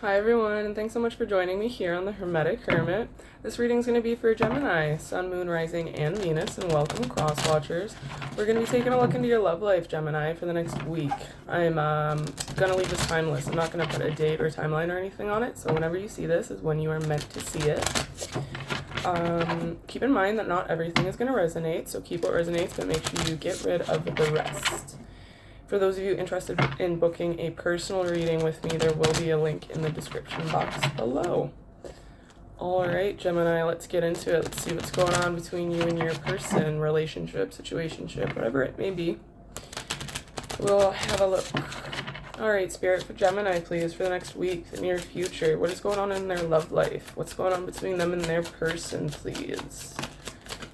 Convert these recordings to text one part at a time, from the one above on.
Hi everyone, and thanks so much for joining me here on the Hermetic Hermit. This reading is going to be for Gemini, Sun, Moon, Rising, and Venus, and welcome Cross Watchers. We're going to be taking a look into your love life, Gemini, for the next week. I'm going to leave this timeless. I'm not going to put a date or timeline or anything on it, so whenever you see this is when you are meant to see it. Keep in mind that not everything is going to resonate, so keep what resonates, but make sure you get rid of the rest. For those of you interested in booking a personal reading with me, there will be a link in the description box below. All right, Gemini, let's get into it. Let's see what's going on between you and your person, relationship, situationship, whatever it may be. We'll have a look. All right, Spirit, for Gemini, please, for the next week, the near future. What is going on in their love life? What's going on between them and their person, please?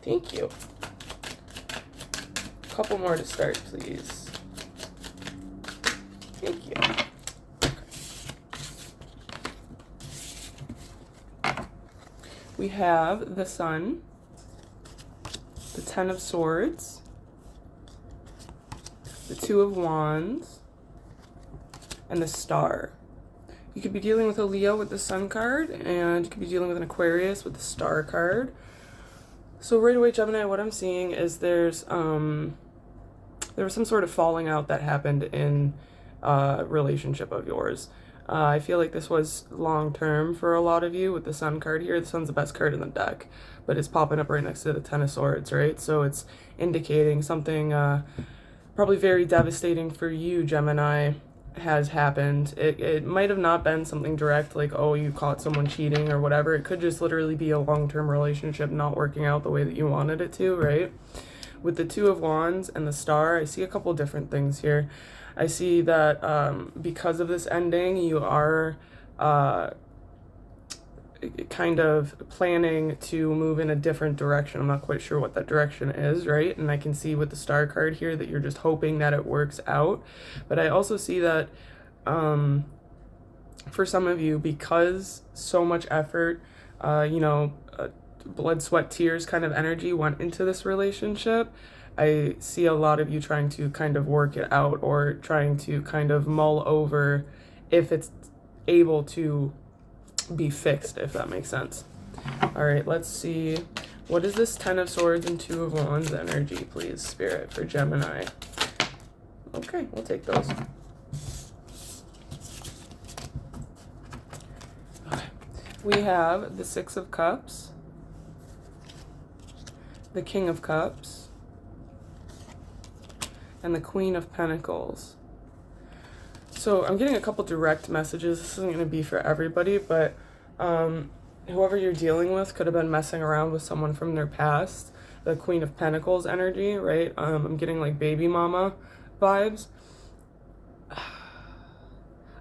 Thank you. A couple more to start, please. Thank you. Okay. We have the Sun, the Ten of Swords, the Two of Wands, and the Star. You could be dealing with a Leo with the Sun card, and you could be dealing with an Aquarius with the Star card. So right away, Gemini, what I'm seeing is there was some sort of falling out that happened in relationship of yours. I feel like this was long-term for a lot of you with the Sun card here. The Sun's the best card in the deck, but it's popping up right next to the Ten of Swords, right? So it's indicating something probably very devastating for you, Gemini, has happened. It might have not been something direct, like, oh, you caught someone cheating or whatever. It could just literally be a long-term relationship not working out the way that you wanted it to, right? With the Two of Wands and the Star, I see a couple different things here. I see that because of this ending, you are kind of planning to move in a different direction. I'm not quite sure what that direction is, right? And I can see with the Star card here that you're just hoping that it works out. But I also see that for some of you, because so much effort, blood, sweat, tears kind of energy went into this relationship, I see a lot of you trying to kind of work it out or trying to kind of mull over if it's able to be fixed, if that makes sense. All right, let's see. What is this Ten of Swords and Two of Wands energy, please, Spirit, for Gemini? Okay, we'll take those. Okay. We have the Six of Cups, the King of Cups, and the Queen of Pentacles. So I'm getting a couple direct messages. This isn't going to be for everybody, but whoever you're dealing with could have been messing around with someone from their past. The Queen of Pentacles energy, right? I'm getting like baby mama vibes.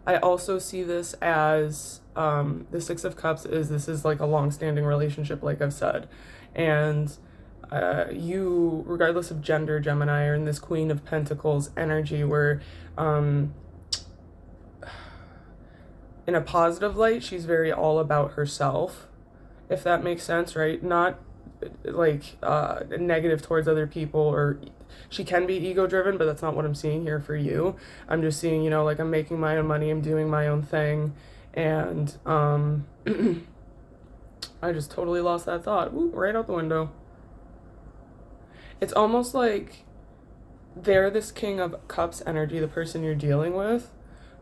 I also see this as the Six of Cups this is like a long-standing relationship, like I've said. And you, regardless of gender, Gemini, are in this Queen of Pentacles energy where in a positive light, she's very all about herself, if that makes sense, right? Not like negative towards other people, or she can be ego driven, but that's not what I'm seeing here for you. I'm just seeing, like, I'm making my own money, I'm doing my own thing, and I just totally lost that thought. Ooh, right out the window. It's almost like they're this King of Cups energy, the person you're dealing with,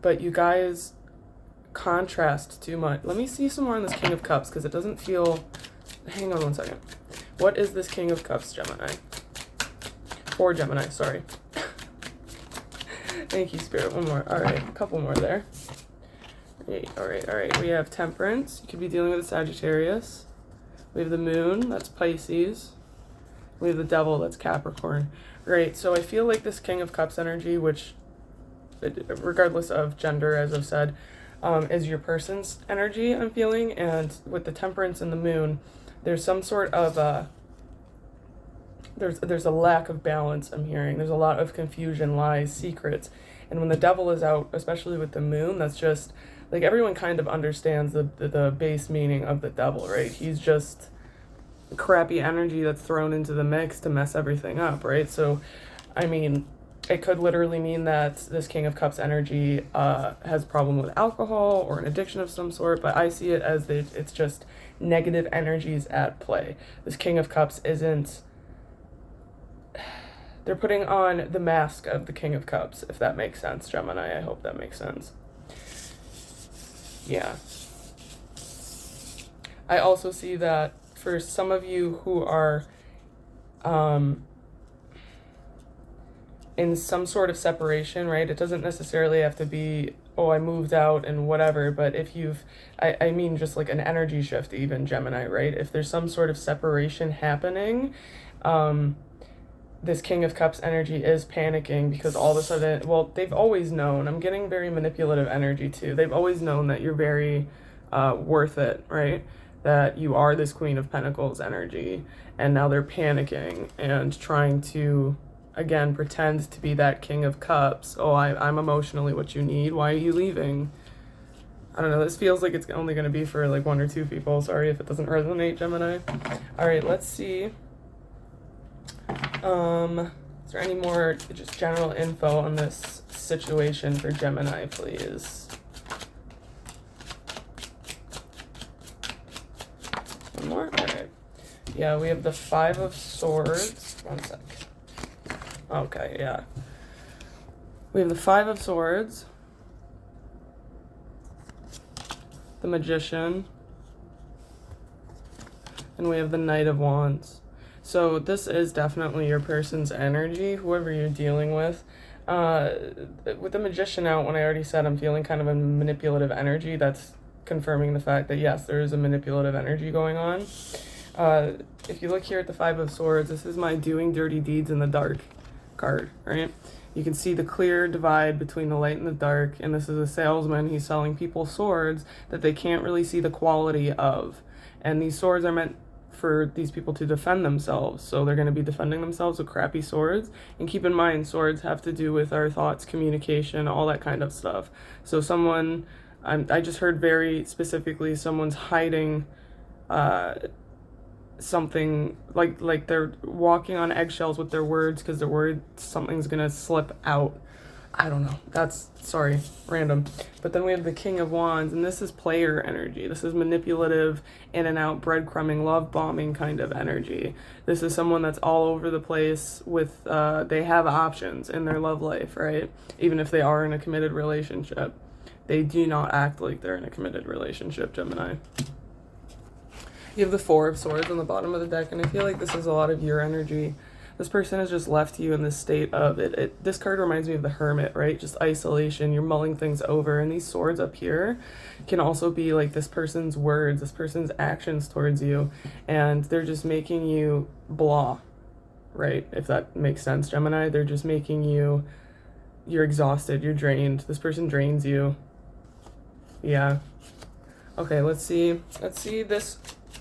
but you guys contrast too much. Let me see some more on this King of Cups, because it doesn't feel... Hang on one second. What is this King of Cups, Gemini? For Gemini, sorry. Thank you, Spirit. One more. All right, a couple more there. All right. We have Temperance. You could be dealing with a Sagittarius. We have the Moon. That's Pisces. We have the Devil. That's Capricorn. Right, so I feel like this King of Cups energy, which, regardless of gender, as I've said, is your person's energy I'm feeling. And with the Temperance and the Moon, there's some sort of there's a lack of balance I'm hearing. There's a lot of confusion, lies, secrets. And when the Devil is out, especially with the Moon, that's just like everyone kind of understands the base meaning of the Devil, right? He's just crappy energy that's thrown into the mix to mess everything up, right? So I mean, it could literally mean that this King of Cups energy has a problem with alcohol or an addiction of some sort, but I see it as it's just negative energies at play. This King of Cups isn't... They're putting on the mask of the King of Cups, if that makes sense, Gemini. I hope that makes sense. Yeah. I also see that for some of you who are in some sort of separation, right? It doesn't necessarily have to be, oh, I moved out and whatever, but if you've, I mean just like an energy shift even, Gemini, right? If there's some sort of separation happening, this King of Cups energy is panicking because all of a sudden, well, they've always known, I'm getting very manipulative energy too. They've always known that you're very worth it, right? That you are this Queen of Pentacles energy, and now they're panicking and trying to, again, pretend to be that King of Cups. Oh, I'm emotionally what you need. Why are you leaving? I don't know. This feels like it's only going to be for like 1 or 2 people. Sorry if it doesn't resonate, Gemini. All right, let's see. Is there any more just general info on this situation for Gemini, please? One more? All right. Yeah, we have the 5 of Swords. One sec. Okay, yeah. We have the 5 of Swords, the Magician, and we have the Knight of Wands. So this is definitely your person's energy, whoever you're dealing with. With the Magician out, when I already said I'm feeling kind of a manipulative energy, that's confirming the fact that yes, there is a manipulative energy going on. If you look here at the 5 of Swords, this is my doing dirty deeds in the dark card, right? You can see the clear divide between the light and the dark, and this is a salesman. He's selling people swords that they can't really see the quality of, and these swords are meant for these people to defend themselves, so they're going to be defending themselves with crappy swords. And keep in mind, swords have to do with our thoughts, communication, all that kind of stuff. So someone, I just heard very specifically, someone's hiding something, like they're walking on eggshells with their words because they're worried something's gonna slip out. I don't know, that's, sorry, random. But then we have the King of Wands, and this is player energy. This is manipulative, in and out, breadcrumbing, love bombing kind of energy. This is someone that's all over the place with, they have options in their love life, right? Even if they are in a committed relationship, they do not act like they're in a committed relationship, Gemini. You have the 4 of Swords on the bottom of the deck, and I feel like this is a lot of your energy. This person has just left you in this state of it. This card reminds me of the Hermit, right? Just isolation. You're mulling things over, and these swords up here can also be like this person's words, this person's actions towards you, and they're just making you blah, right? If that makes sense, Gemini. They're just making you, you're exhausted, you're drained. This person drains you. Yeah. Okay, let's see this.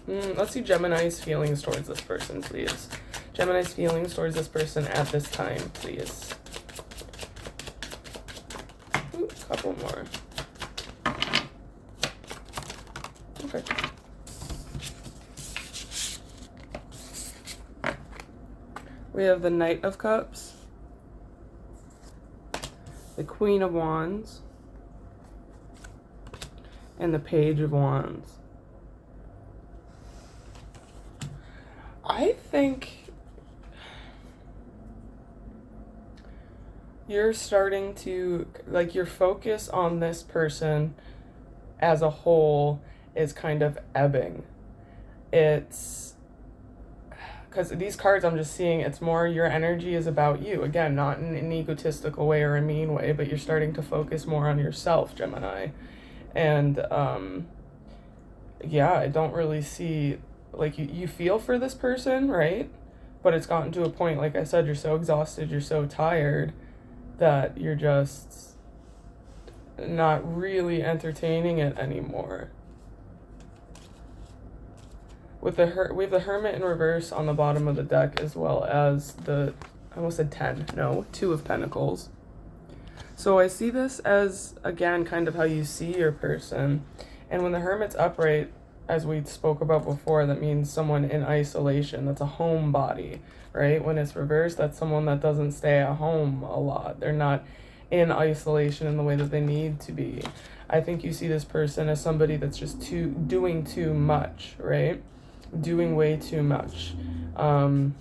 Let's see Gemini's feelings towards this person, please. Gemini's feelings towards this person at this time, please. Ooh, a couple more. Okay. We have the Knight of Cups, the Queen of Wands, and the Page of Wands. I think you're starting to, like, your focus on this person as a whole is kind of ebbing. It's because these cards I'm just seeing, it's more your energy is about you. Again, not in an egotistical way or a mean way, but you're starting to focus more on yourself, Gemini. And yeah, I don't really see, like, you feel for this person, right? But it's gotten to a point, like I said, you're so exhausted, you're so tired that you're just not really entertaining it anymore. With we have the Hermit in reverse on the bottom of the deck, as well as the, I almost said 10, no, 2 of Pentacles. So I see this as, again, kind of how you see your person. And when the Hermit's upright, as we spoke about before, that means someone in isolation. That's a homebody, right? When it's reversed, that's someone that doesn't stay at home a lot. They're not in isolation in the way that they need to be. I think you see this person as somebody that's just doing too much, right? Doing way too much. And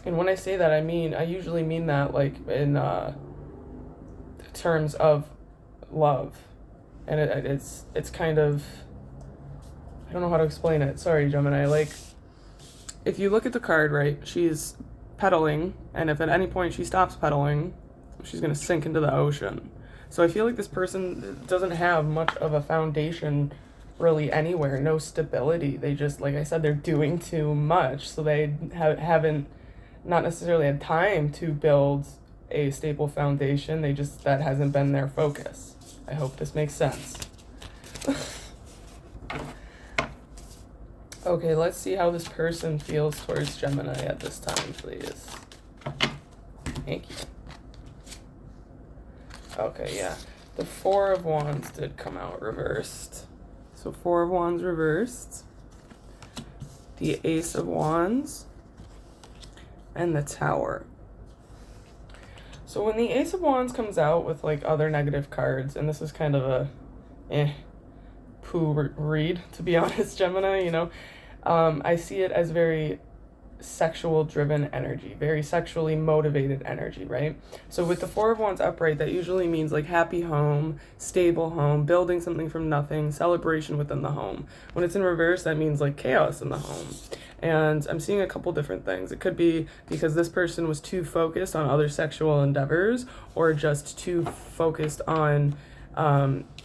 when I say that, I usually mean that like in terms of love. And it's kind of, I don't know how to explain it. Sorry, Gemini. Like, if you look at the card, right, she's pedaling, and if at any point she stops pedaling, she's going to sink into the ocean. So I feel like this person doesn't have much of a foundation really anywhere, no stability. They just, like I said, they're doing too much, so they haven't not necessarily had time to build a stable foundation. That hasn't been their focus. I hope this makes sense. Okay, let's see how this person feels towards Gemini at this time, please. Thank you. Okay, yeah. The Four of Wands did come out reversed. So Four of Wands reversed. The Ace of Wands. And the Tower. So when the Ace of Wands comes out with like other negative cards, and this is kind of a poo read, to be honest, Gemini, you know, I see it as very sexual driven energy, very sexually motivated energy, right? So with the Four of Wands upright, that usually means like happy home, stable home, building something from nothing, celebration within the home. When it's in reverse, that means like chaos in the home. And I'm seeing a couple different things. It could be because this person was too focused on other sexual endeavors, or just too focused on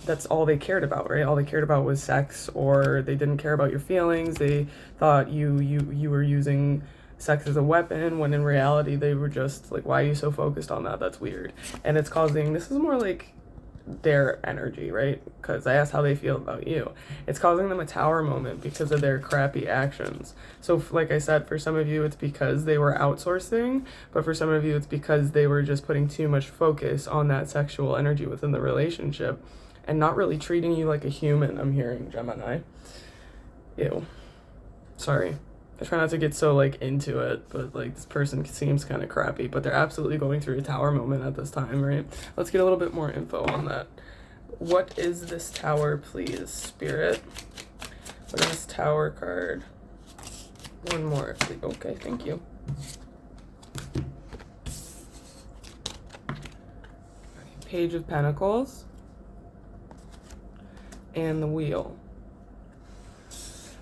that's all they cared about, right? All they cared about was sex, or they didn't care about your feelings. They thought you were using sex as a weapon, when in reality they were just like, why are you so focused on that? That's weird. And it's causing, this is more like their energy, right? Because I asked how they feel about you. It's causing them a tower moment because of their crappy actions. So like I said, for some of you it's because they were outsourcing, but for some of you it's because they were just putting too much focus on that sexual energy within the relationship and not really treating you like a human. I'm hearing, Gemini. Ew. Sorry. I try not to get so like into it, but like this person seems kind of crappy, but they're absolutely going through a tower moment at this time, right? Let's get a little bit more info on that. What is this tower, please, Spirit? What is this Tower card? One more, please. Okay, thank you. Page of Pentacles and the Wheel.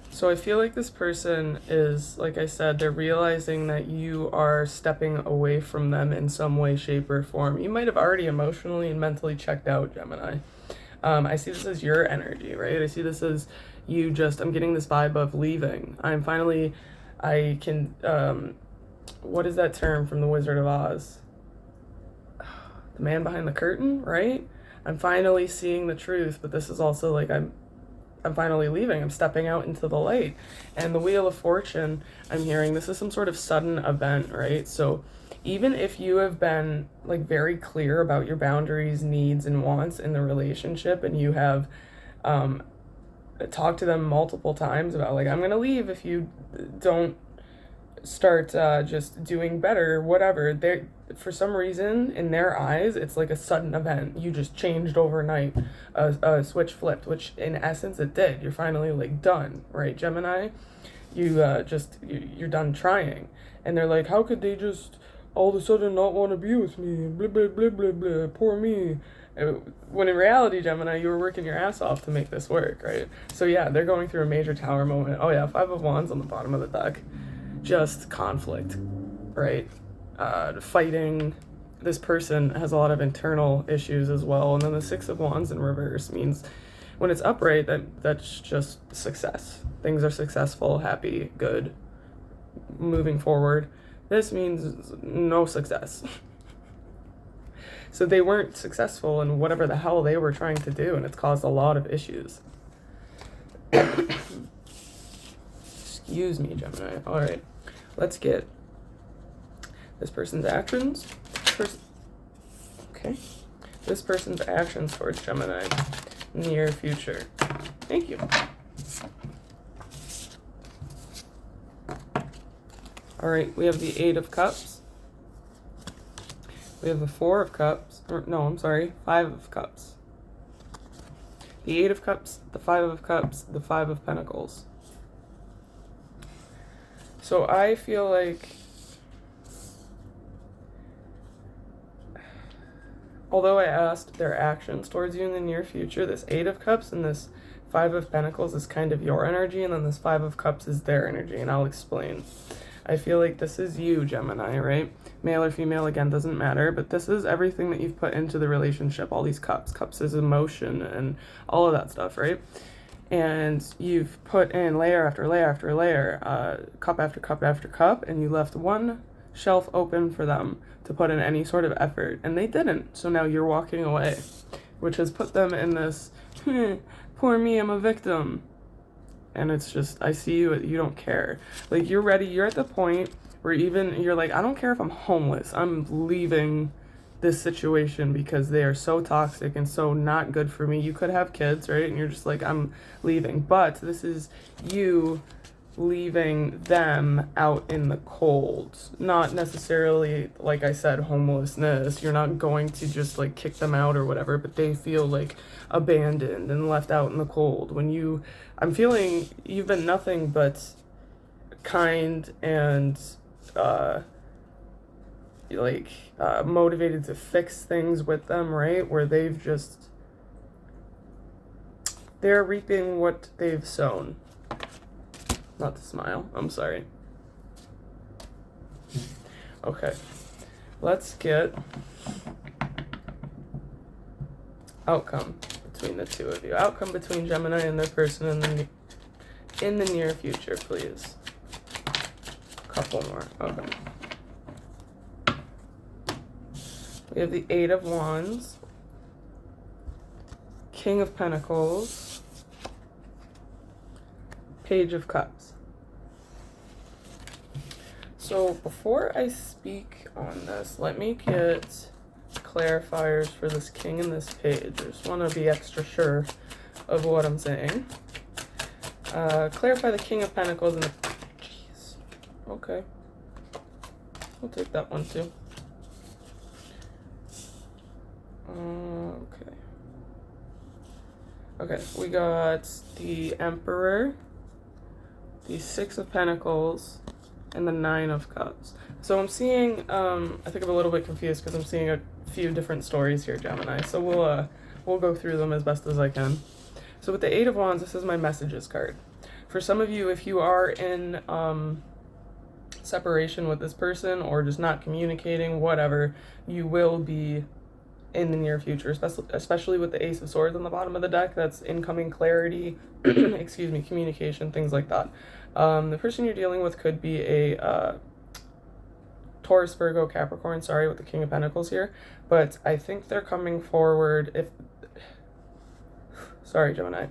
So I feel like this person is, like I said, they're realizing that you are stepping away from them in some way, shape, or form. You might have already emotionally and mentally checked out, Gemini. I see this as your energy, right? I see this as you just, I'm getting this vibe of leaving. What is that term from The Wizard of Oz? The man behind the curtain, right? I'm finally seeing the truth, but this is also like I'm finally leaving. I'm stepping out into the light. And the Wheel of Fortune, I'm hearing this is some sort of sudden event, right? So even if you have been like very clear about your boundaries, needs, and wants in the relationship, and you have talked to them multiple times about like, I'm going to leave if you don't start just doing better, whatever, they for some reason in their eyes it's like a sudden event. You just changed overnight, a switch flipped, which in essence it did. You're finally like done, right, Gemini? You're done trying. And they're like, how could they just all of a sudden not want to be with me, blah blah blah blah blah, poor me. When in reality, Gemini, you were working your ass off to make this work, right? So yeah, they're going through a major tower moment. Oh yeah, Five of Wands on the bottom of the deck. Just conflict, right? Fighting. This person has a lot of internal issues as well. And then the Six of Wands in reverse means when it's upright, that's just success. Things are successful, happy, good, moving forward. This means no success. So they weren't successful in whatever the hell they were trying to do, and it's caused a lot of issues. Excuse me, Gemini. All right, let's get this person's actions. Okay. This person's actions towards Gemini. near future. Thank you. All right, we have the Eight of Cups. We have the Four of Cups. Or, no, I'm sorry, Five of Cups. The Eight of Cups, the Five of Cups, the Five of Pentacles. So I feel like, although I asked their actions towards you in the near future, this Eight of Cups and this Five of Pentacles is kind of your energy, and then this Five of Cups is their energy, and I'll explain. I feel like this is you, Gemini, right? Male or female, again, doesn't matter, but this is everything that you've put into the relationship, all these cups. Cups is emotion and all of that stuff, right? And you've put in layer after layer after layer, cup after cup after cup, and you left one shelf open for them to put in any sort of effort, and they didn't. So now you're walking away, which has put them in this, poor me, I'm a victim. And it's just, I see you, you don't care. Like, you're ready, you're at the point where even, you're like, I don't care if I'm homeless, I'm leaving this situation because they are so toxic and so not good for me. You could have kids, right? And you're just like, I'm leaving. But this is you leaving them out in the cold. Not necessarily, like I said, homelessness. You're not going to just like kick them out or whatever, but they feel like abandoned and left out in the cold. When you, I'm feeling you've been nothing but kind and motivated to fix things with them, right? Where they've just, they're reaping what they've sown. Not to smile, I'm sorry. Okay, let's get outcome between the two of you. Outcome between Gemini and their person in the near future, please. Couple more, okay. We have the Eight of Wands, King of Pentacles, Page of Cups. So before I speak on this, let me get clarifiers for this King and this Page. I just want to be extra sure of what I'm saying. Clarify the King of Pentacles and the... Jeez. Okay. We'll take that one too. Okay. Okay, we got the Emperor, the Six of Pentacles, and the Nine of Cups. So I'm seeing, I think I'm a little bit confused because I'm seeing a few different stories here, Gemini. So we'll go through them as best as I can. So with the Eight of Wands, this is my messages card. For some of you, if you are in separation with this person or just not communicating, whatever, you will be in the near future, especially with the Ace of Swords on the bottom of the deck. That's incoming clarity, excuse me, communication, things like that. The person you're dealing with could be a Taurus, Virgo, Capricorn, sorry, with the King of Pentacles here, but I think they're coming forward sorry, Gemini.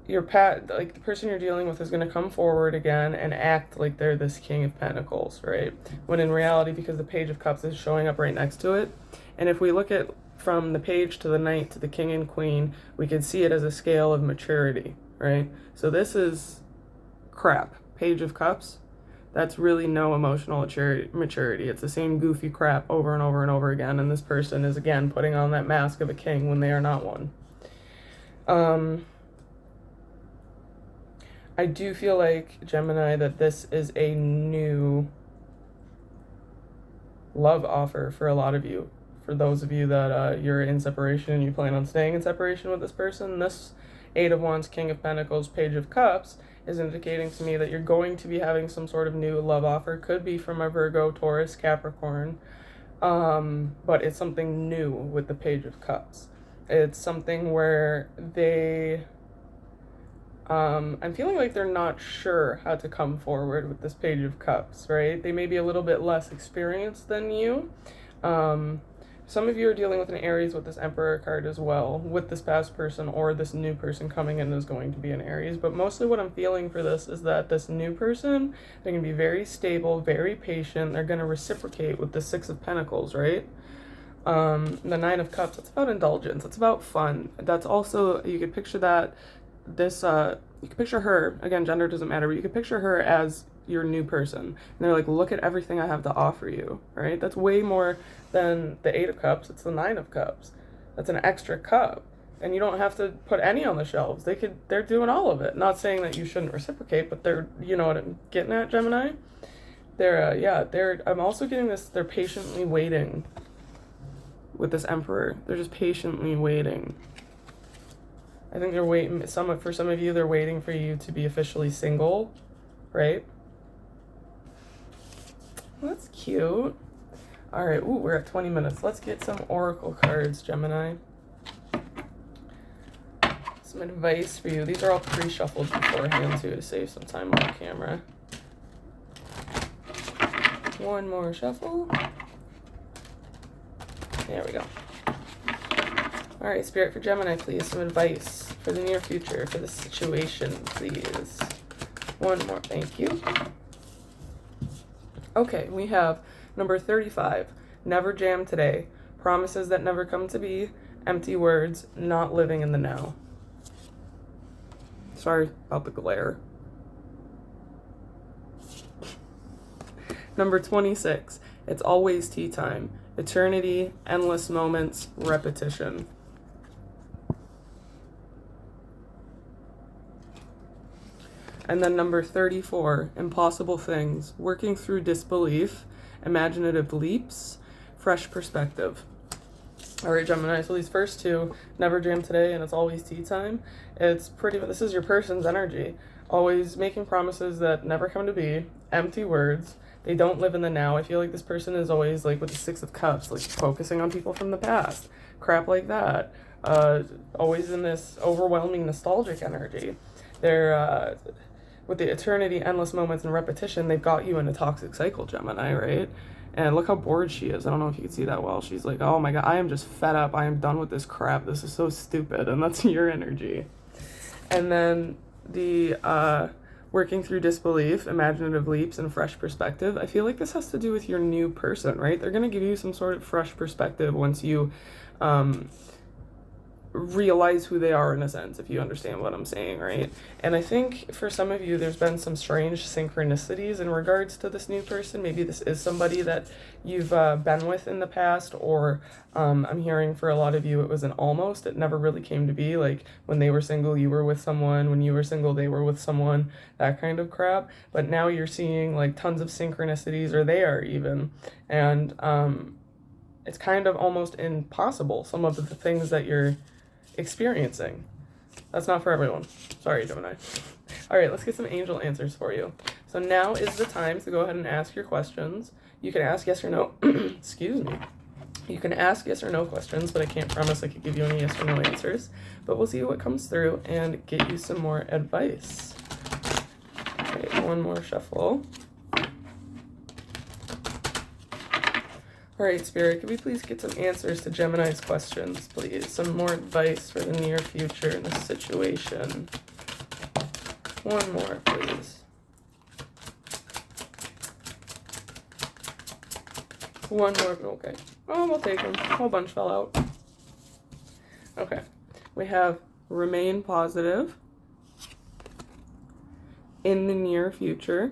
Like the person you're dealing with is going to come forward again and act like they're this King of Pentacles, right? When in reality, because the Page of Cups is showing up right next to it, and if we look at from the Page to the Knight to the King and Queen, we can see it as a scale of maturity, right? So this is crap. Page of Cups, that's really no emotional maturity. It's the same goofy crap over and over and over again, and this person is again putting on that mask of a king when they are not one. I do feel like, Gemini, that this is a new love offer for a lot of you. For those of you that you're in separation and you plan on staying in separation with this person, this Eight of Wands, King of Pentacles, Page of Cups is indicating to me that you're going to be having some sort of new love offer. Could be from a Virgo, Taurus, Capricorn, but it's something new with the Page of Cups. It's something where they... I'm feeling like they're not sure how to come forward with this Page of Cups, right? They may be a little bit less experienced than you. Some of you are dealing with an Aries with this Emperor card as well, with this past person, or this new person coming in is going to be an Aries. But mostly what I'm feeling for this is that this new person, they're going to be very stable, very patient. They're going to reciprocate with the Six of Pentacles, right? The Nine of Cups, it's about indulgence. It's about fun. That's also, you could picture that, you could picture her, again, gender doesn't matter, but you could picture her as your new person. And they're like, look at everything I have to offer you, right? That's way more than the Eight of Cups. It's the Nine of Cups. That's an extra cup. And you don't have to put any on the shelves. They're doing all of it. Not saying that you shouldn't reciprocate, but they're, you know what I'm getting at, Gemini? I'm also getting this, they're patiently waiting with this Emperor. They're just patiently waiting. I think they're waiting, for some of you, they're waiting for you to be officially single, right? Well, that's cute. All right, ooh, we're at 20 minutes. Let's get some Oracle cards, Gemini. Some advice for you. These are all pre-shuffled beforehand, too, to save some time on camera. One more shuffle. There we go. All right, Spirit for Gemini, please. Some advice for the near future, for the situation, please. One more, thank you. Okay, we have number 35. Never jam today. Promises that never come to be. Empty words. Not living in the now. Sorry about the glare. Number 26. It's always tea time. Eternity, endless moments, repetition. And then number 34, impossible things, working through disbelief, imaginative leaps, fresh perspective. All right, Gemini, so these first two, never jam today and it's always tea time. This is your person's energy. Always making promises that never come to be, empty words. They don't live in the now. I feel like this person is always like with the Six of Cups, like focusing on people from the past, crap like that. Always in this overwhelming nostalgic energy. They're, with the eternity, endless moments, and repetition, they've got you in a toxic cycle, Gemini, right? And look how bored she is. I don't know if you can see that well. She's like, oh my God, I am just fed up. I am done with this crap. This is so stupid. And that's your energy. And then the working through disbelief, imaginative leaps, and fresh perspective. I feel like this has to do with your new person, right? They're going to give you some sort of fresh perspective once you realize who they are, in a sense, if you understand what I'm saying, right? And I think for some of you, there's been some strange synchronicities in regards to this new person. Maybe this is somebody that you've been with in the past, or I'm hearing for a lot of you, it was an almost. It never really came to be. Like when they were single, you were with someone. When you were single, they were with someone, that kind of crap. But now you're seeing like tons of synchronicities, or they are even. And it's kind of almost impossible, some of the things that you're experiencing. That's not for everyone. Sorry, Gemini. All right, let's get some angel answers for you. So now is the time to go ahead and ask your questions. You can ask yes or no. Excuse me. You can ask yes or no questions, but I can't promise I could give you any yes or no answers. But we'll see what comes through and get you some more advice. All right, one more shuffle. All right, Spirit, could we please get some answers to Gemini's questions, please? Some more advice for the near future in this situation. One more, please. One more, okay. Oh, we'll take them. A whole bunch fell out. Okay. We have remain positive in the near future.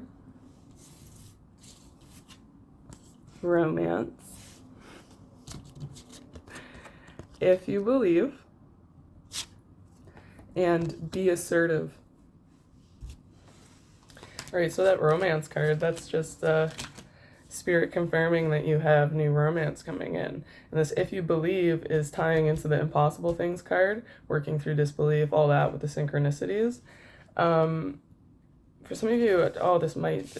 Romance. If you believe, and be assertive. All right, so that romance card, that's just Spirit confirming that you have new romance coming in. And this if you believe is tying into the impossible things card, working through disbelief, all that with the synchronicities. For some of you, this might,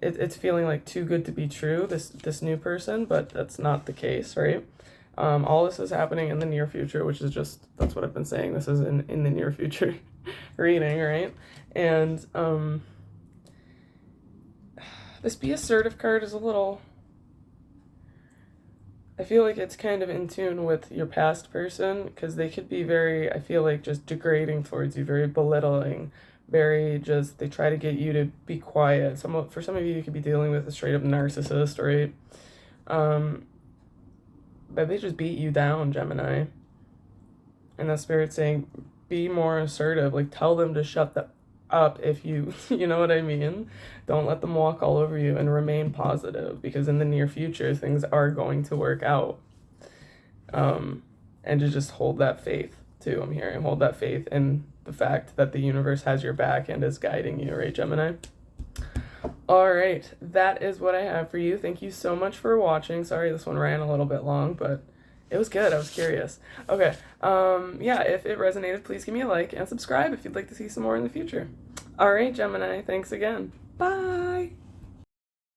it's feeling like too good to be true, this new person, but that's not the case, right? All this is happening in the near future, which is just, that's what I've been saying. This is in the near future reading, right? And this be assertive card is a little, I feel like it's kind of in tune with your past person, because they could be very, I feel like, just degrading towards you, very belittling, very just, they try to get you to be quiet. For some of you, you could be dealing with a straight up narcissist, right? but they just beat you down, Gemini. And the spirit's saying, be more assertive. Like, tell them to shut up if you, you know what I mean? Don't let them walk all over you, and remain positive, because in the near future, things are going to work out. And to just hold that faith, too, I'm hearing. Hold that faith in the fact that the universe has your back and is guiding you, right, Gemini? All right, that is what I have for you. Thank you so much for watching. Sorry this one ran a little bit long, but it was good. I was curious. Okay, yeah, if it resonated, please give me a like and subscribe if you'd like to see some more in the future. All right, Gemini, thanks again. Bye.